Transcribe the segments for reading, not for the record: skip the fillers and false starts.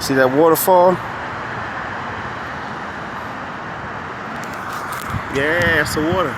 See that waterfall? Yeah, it's the water.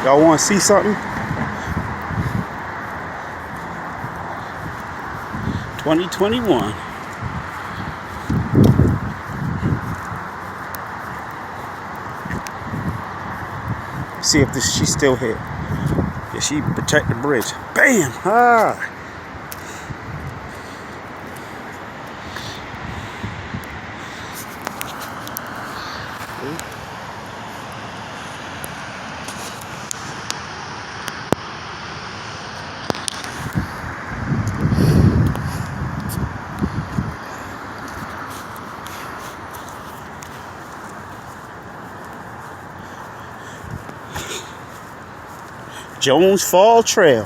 Y'all want to see something? 2021. See if she's still here. Yeah, she protect the bridge. Bam! Ah! Jones Fall Trail.